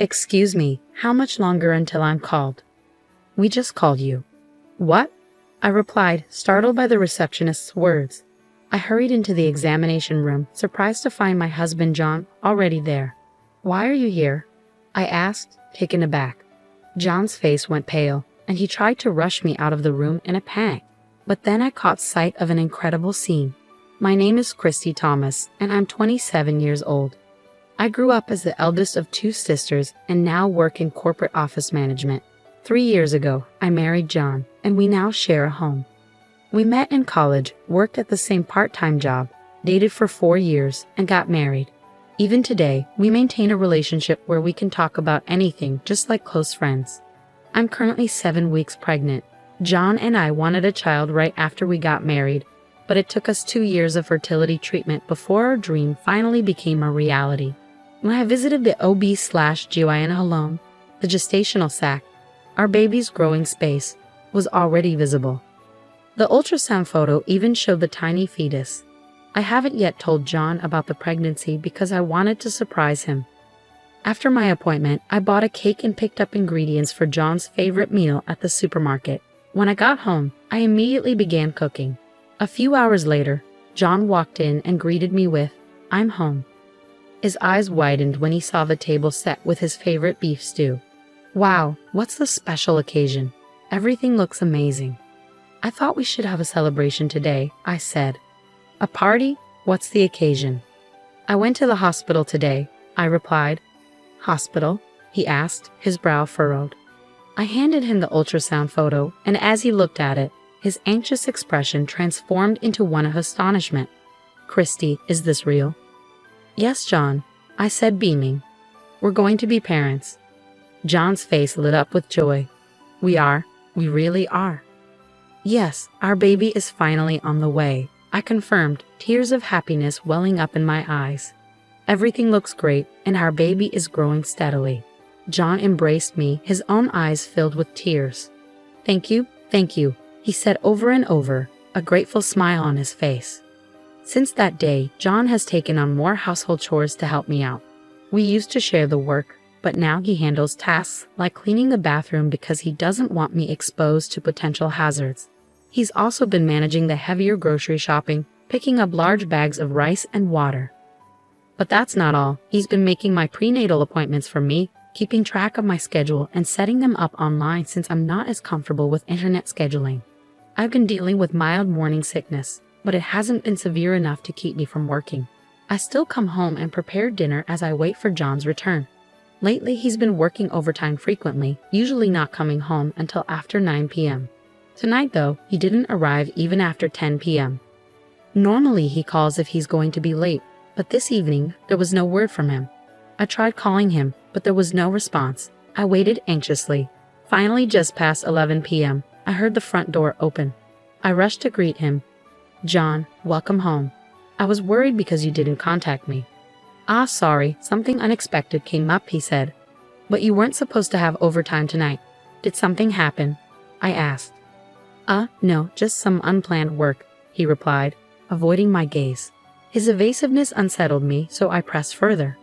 Excuse me, how much longer until I'm called? We just called you. What? I replied, startled by the receptionist's words. I hurried into the examination room, surprised to find my husband John already there. Why are you here? I asked, taken aback. John's face went pale, and he tried to rush me out of the room in a panic. But then I caught sight of an incredible scene. My name is Christy Thomas, and I'm 27 years old. I grew up as the eldest of two sisters and now work in corporate office management. 3 years ago, I married John, and we now share a home. We met in college, worked at the same part-time job, dated for 4 years, and got married. Even today, we maintain a relationship where we can talk about anything just like close friends. I'm currently 7 weeks pregnant. John and I wanted a child right after we got married, but it took us 2 years of fertility treatment before our dream finally became a reality. When I visited the OB-GYN alone, the gestational sac, our baby's growing space, was already visible. The ultrasound photo even showed the tiny fetus. I haven't yet told John about the pregnancy because I wanted to surprise him. After my appointment, I bought a cake and picked up ingredients for John's favorite meal at the supermarket. When I got home, I immediately began cooking. A few hours later, John walked in and greeted me with, "I'm home." His eyes widened when he saw the table set with his favorite beef stew. Wow, what's the special occasion? Everything looks amazing. I thought we should have a celebration today, I said. A party? What's the occasion? I went to the hospital today, I replied. Hospital? He asked, his brow furrowed. I handed him the ultrasound photo, and as he looked at it, his anxious expression transformed into one of astonishment. Christy, is this real? Yes, John, I said, beaming. We're going to be parents. John's face lit up with joy. We are. We really are. Yes, our baby is finally on the way, I confirmed, tears of happiness welling up in my eyes. Everything looks great, and our baby is growing steadily. John embraced me, his own eyes filled with tears. Thank you, he said over and over, a grateful smile on his face. Since that day, John has taken on more household chores to help me out. We used to share the work, but now he handles tasks like cleaning the bathroom because he doesn't want me exposed to potential hazards. He's also been managing the heavier grocery shopping, picking up large bags of rice and water. But that's not all. He's been making my prenatal appointments for me, keeping track of my schedule and setting them up online since I'm not as comfortable with internet scheduling. I've been dealing with mild morning sickness, but it hasn't been severe enough to keep me from working. I still come home and prepare dinner as I wait for John's return. Lately, he's been working overtime frequently, usually not coming home until after 9 p.m. Tonight, though, he didn't arrive even after 10 p.m. Normally, he calls if he's going to be late, but this evening, there was no word from him. I tried calling him, but there was no response. I waited anxiously. Finally, just past 11 p.m., I heard the front door open. I rushed to greet him. John, welcome home. I was worried because you didn't contact me. Ah, sorry, something unexpected came up, he said. But you weren't supposed to have overtime tonight. Did something happen? I asked. No, just some unplanned work, he replied, avoiding my gaze. His evasiveness unsettled me, so I pressed further.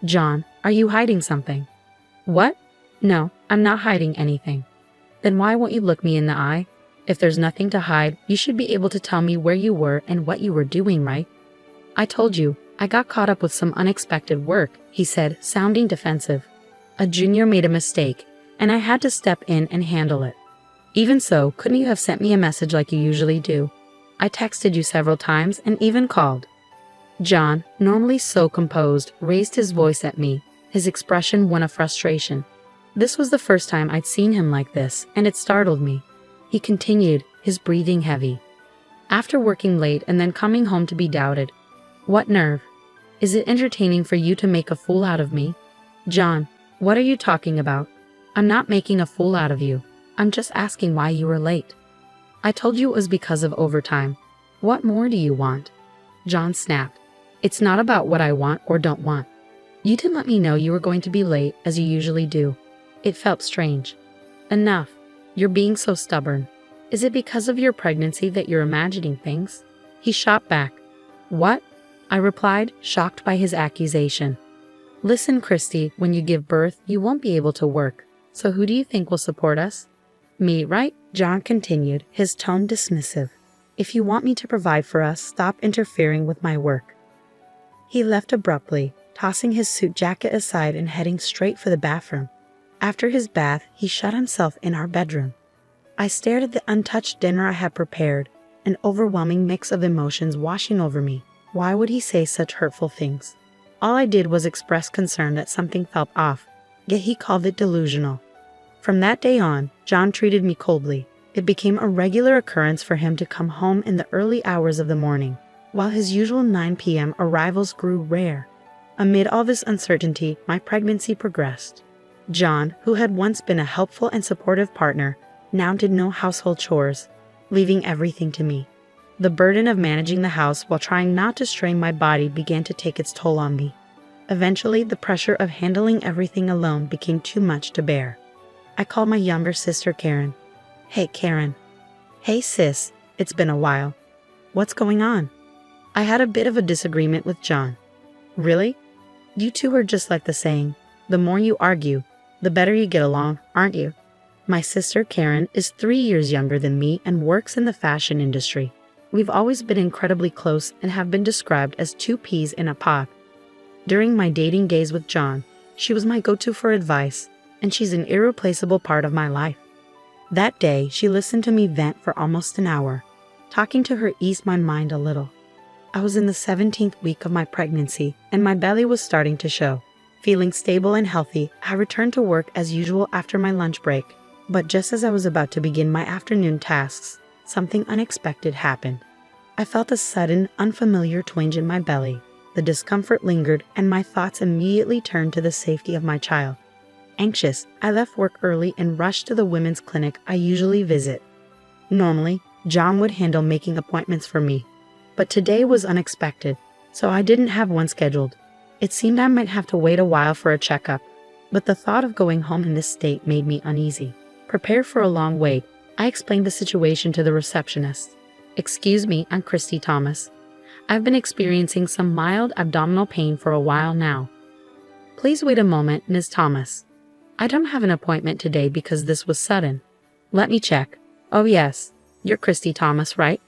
John, are you hiding something? What? No, I'm not hiding anything. Then why won't you look me in the eye? If there's nothing to hide, you should be able to tell me where you were and what you were doing, right? I told you, I got caught up with some unexpected work, he said, sounding defensive. A junior made a mistake, and I had to step in and handle it. Even so, couldn't you have sent me a message like you usually do? I texted you several times and even called. John, normally so composed, raised his voice at me, his expression one of frustration. This was the first time I'd seen him like this, and it startled me. He continued, his breathing heavy. After working late and then coming home to be doubted. What nerve? Is it entertaining for you to make a fool out of me? John, what are you talking about? I'm not making a fool out of you. I'm just asking why you were late. I told you it was because of overtime. What more do you want? John snapped. It's not about what I want or don't want. You didn't let me know you were going to be late as you usually do. It felt strange. Enough. You're being so stubborn. Is it because of your pregnancy that you're imagining things? He shot back. What? I replied, shocked by his accusation. Listen, Christy, when you give birth, you won't be able to work. So who do you think will support us? Me, right? John continued, his tone dismissive. If you want me to provide for us, stop interfering with my work. He left abruptly, tossing his suit jacket aside and heading straight for the bathroom. After his bath, he shut himself in our bedroom. I stared at the untouched dinner I had prepared, an overwhelming mix of emotions washing over me. Why would he say such hurtful things? All I did was express concern that something felt off, yet he called it delusional. From that day on, John treated me coldly. It became a regular occurrence for him to come home in the early hours of the morning, while his usual 9 p.m. arrivals grew rare. Amid all this uncertainty, my pregnancy progressed. John, who had once been a helpful and supportive partner, now did no household chores, leaving everything to me. The burden of managing the house while trying not to strain my body began to take its toll on me. Eventually, the pressure of handling everything alone became too much to bear. I called my younger sister Karen. Hey, Karen. Hey, sis, it's been a while. What's going on? I had a bit of a disagreement with John. Really? You two are just like the saying, the more you argue, the better you get along, aren't you? My sister Karen is 3 years younger than me and works in the fashion industry. We've always been incredibly close and have been described as two peas in a pod. During my dating days with John, she was my go-to for advice, and she's an irreplaceable part of my life. That day, she listened to me vent for almost an hour. Talking to her eased my mind a little. I was in the 17th week of my pregnancy, and my belly was starting to show. Feeling stable and healthy, I returned to work as usual after my lunch break. But just as I was about to begin my afternoon tasks, something unexpected happened. I felt a sudden, unfamiliar twinge in my belly. The discomfort lingered, and my thoughts immediately turned to the safety of my child. Anxious, I left work early and rushed to the women's clinic I usually visit. Normally, John would handle making appointments for me, but today was unexpected, so I didn't have one scheduled. It seemed I might have to wait a while for a checkup, but the thought of going home in this state made me uneasy. Prepared for a long wait, I explained the situation to the receptionist. Excuse me, I'm Christy Thomas. I've been experiencing some mild abdominal pain for a while now. Please wait a moment, Ms. Thomas. I don't have an appointment today because this was sudden. Let me check. Oh yes, you're Christy Thomas, right?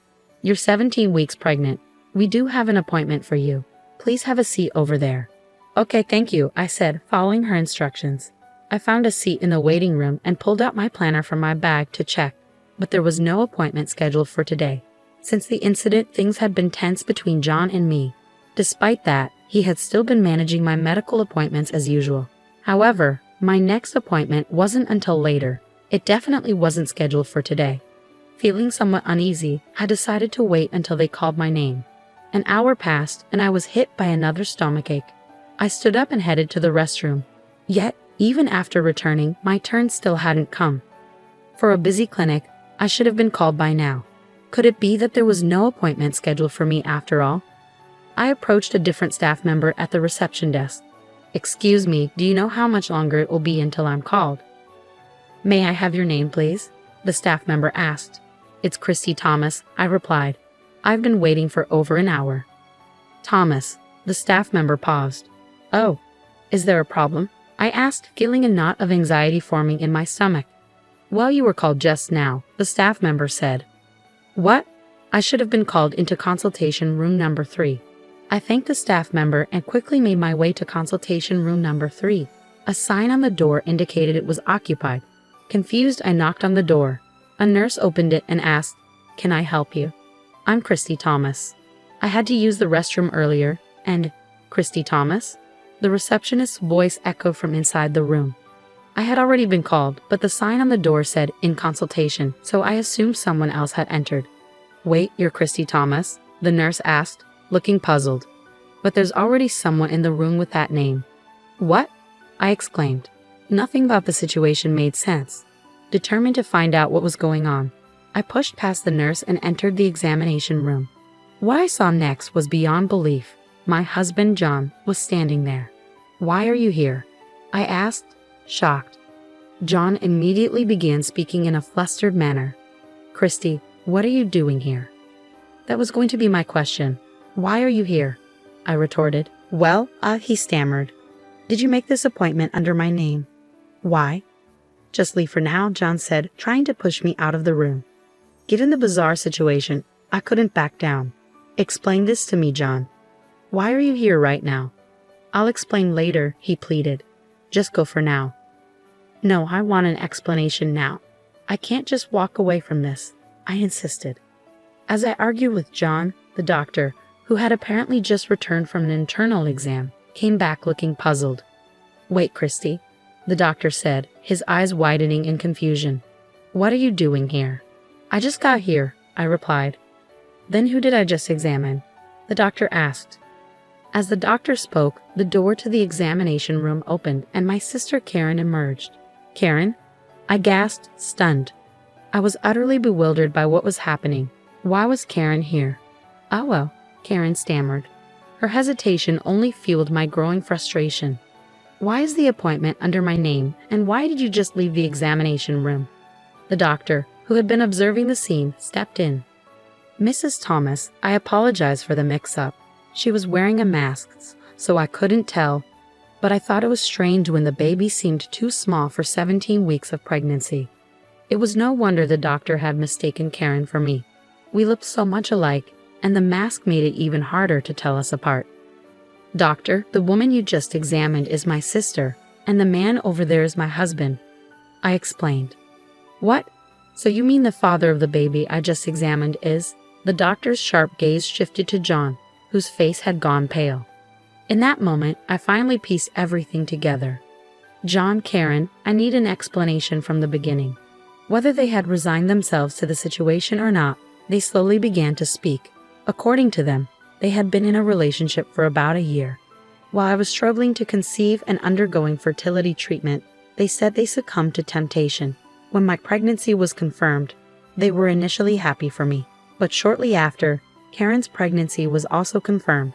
You're 17 weeks pregnant. We do have an appointment for you. Please have a seat over there. Okay, thank you, I said, following her instructions. I found a seat in the waiting room and pulled out my planner from my bag to check, but there was no appointment scheduled for today. Since the incident, things had been tense between John and me. Despite that, he had still been managing my medical appointments as usual. However, my next appointment wasn't until later. It definitely wasn't scheduled for today. Feeling somewhat uneasy, I decided to wait until they called my name. An hour passed and I was hit by another stomachache. I stood up and headed to the restroom. Yet, even after returning, my turn still hadn't come. For a busy clinic, I should have been called by now. Could it be that there was no appointment scheduled for me after all? I approached a different staff member at the reception desk. Excuse me, do you know how much longer it will be until I'm called? May I have your name, please? The staff member asked. It's Christy Thomas, I replied. I've been waiting for over an hour. Thomas, the staff member paused. Oh, is there a problem? I asked, feeling a knot of anxiety forming in my stomach. Well, you were called just now, the staff member said. What? I should have been called into consultation room number 3. I thanked the staff member and quickly made my way to consultation room number 3. A sign on the door indicated it was occupied. Confused, I knocked on the door. A nurse opened it and asked, "Can I help you?" I'm Christy Thomas. I had to use the restroom earlier, and Christy Thomas? The receptionist's voice echoed from inside the room. I had already been called, but the sign on the door said, "In consultation," so I assumed someone else had entered. Wait, you're Christy Thomas? The nurse asked, looking puzzled. But there's already someone in the room with that name. What? I exclaimed. Nothing about the situation made sense. Determined to find out what was going on, I pushed past the nurse and entered the examination room. What I saw next was beyond belief. My husband, John, was standing there. Why are you here? I asked, shocked. John immediately began speaking in a flustered manner. Christy, what are you doing here? That was going to be my question. Why are you here? I retorted. Well, he stammered. Did you make this appointment under my name? Why? Just leave for now, John said, trying to push me out of the room. Given the bizarre situation, I couldn't back down. Explain this to me, John. Why are you here right now? I'll explain later, he pleaded. Just go for now. No, I want an explanation now. I can't just walk away from this, I insisted. As I argued with John, the doctor, who had apparently just returned from an internal exam, came back looking puzzled. Wait, Christy, the doctor said, his eyes widening in confusion. What are you doing here? I just got here, I replied. Then who did I just examine? The doctor asked. As the doctor spoke, the door to the examination room opened and my sister Karen emerged. Karen? I gasped, stunned. I was utterly bewildered by what was happening. Why was Karen here? Oh well, Karen stammered. Her hesitation only fueled my growing frustration. Why is the appointment under my name, and why did you just leave the examination room? The doctor, who had been observing the scene, stepped in. Mrs. Thomas, I apologize for the mix-up. She was wearing a mask, so I couldn't tell, but I thought it was strange when the baby seemed too small for 17 weeks of pregnancy. It was no wonder the doctor had mistaken Karen for me. We looked so much alike, and the mask made it even harder to tell us apart. Doctor, the woman you just examined is my sister, and the man over there is my husband, I explained. What? So you mean the father of the baby I just examined is? The doctor's sharp gaze shifted to John, whose face had gone pale. In that moment, I finally pieced everything together. John, Karen, I need an explanation from the beginning. Whether they had resigned themselves to the situation or not, they slowly began to speak. According to them, they had been in a relationship for about a year. While I was struggling to conceive and undergoing fertility treatment, they said they succumbed to temptation. When my pregnancy was confirmed, they were initially happy for me. But shortly after, Karen's pregnancy was also confirmed.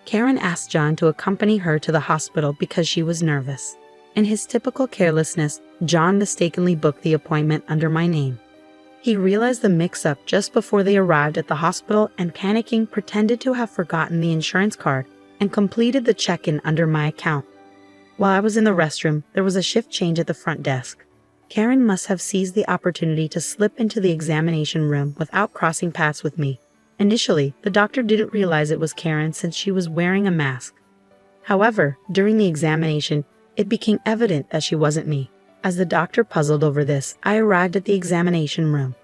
Karen asked John to accompany her to the hospital because she was nervous. In his typical carelessness, John mistakenly booked the appointment under my name. He realized the mix-up just before they arrived at the hospital and, panicking, pretended to have forgotten the insurance card and completed the check-in under my account. While I was in the restroom, there was a shift change at the front desk. Karen must have seized the opportunity to slip into the examination room without crossing paths with me. Initially, the doctor didn't realize it was Karen since she was wearing a mask. However, during the examination, it became evident that she wasn't me. As the doctor puzzled over this, I arrived at the examination room.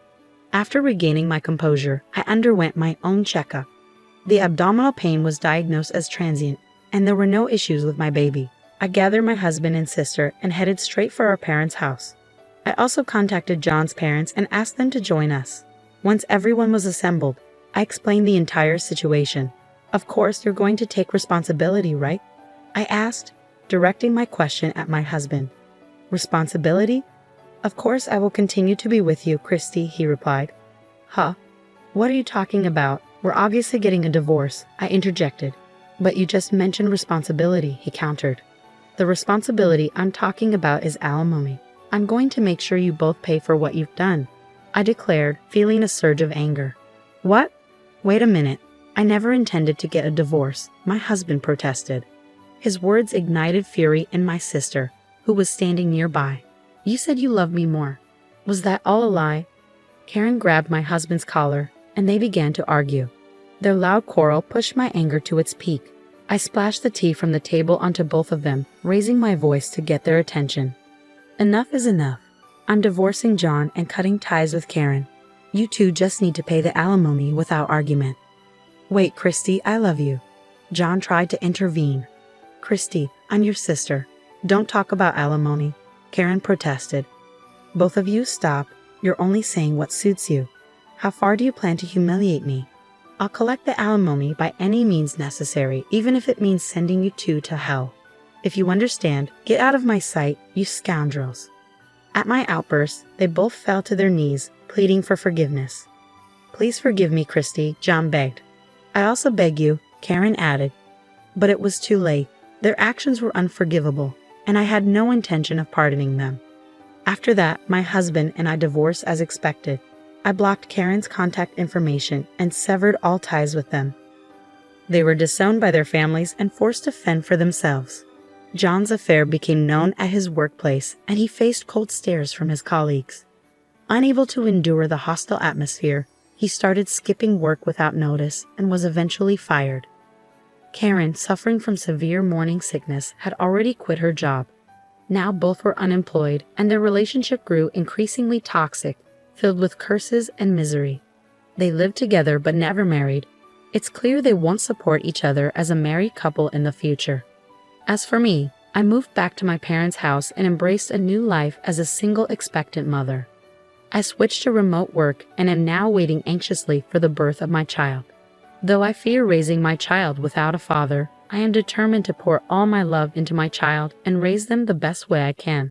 After regaining my composure, I underwent my own checkup. The abdominal pain was diagnosed as transient, and there were no issues with my baby. I gathered my husband and sister and headed straight for our parents' house. I also contacted John's parents and asked them to join us. Once everyone was assembled, I explained the entire situation. Of course, you're going to take responsibility, right? I asked, directing my question at my husband. Responsibility? Of course I will continue to be with you, Christy, he replied. Huh? What are you talking about? We're obviously getting a divorce, I interjected. But you just mentioned responsibility, he countered. The responsibility I'm talking about is alimony. I'm going to make sure you both pay for what you've done, I declared, feeling a surge of anger. What? Wait a minute. I never intended to get a divorce, my husband protested. His words ignited fury in my sister, who was standing nearby. You said you loved me more. Was that all a lie? Karen grabbed my husband's collar, and they began to argue. Their loud quarrel pushed my anger to its peak. I splashed the tea from the table onto both of them, raising my voice to get their attention. Enough is enough. I'm divorcing John and cutting ties with Karen. You two just need to pay the alimony without argument. Wait, Christy, I love you. John tried to intervene. Christy, I'm your sister. Don't talk about alimony, Karen protested. Both of you stop. You're only saying what suits you. How far do you plan to humiliate me? I'll collect the alimony by any means necessary, even if it means sending you two to hell. If you understand, get out of my sight, you scoundrels. At my outburst, they both fell to their knees, pleading for forgiveness. Please forgive me, Christy, John begged. I also beg you, Karen added. But it was too late. Their actions were unforgivable, and I had no intention of pardoning them. After that, my husband and I divorced as expected. I blocked Karen's contact information and severed all ties with them. They were disowned by their families and forced to fend for themselves. John's affair became known at his workplace, and he faced cold stares from his colleagues. Unable to endure the hostile atmosphere, he started skipping work without notice and was eventually fired. Karen, suffering from severe morning sickness, had already quit her job. Now both were unemployed, and their relationship grew increasingly toxic, filled with curses and misery. They lived together but never married. It's clear they won't support each other as a married couple in the future. As for me, I moved back to my parents' house and embraced a new life as a single expectant mother. I switched to remote work and am now waiting anxiously for the birth of my child. Though I fear raising my child without a father, I am determined to pour all my love into my child and raise them the best way I can.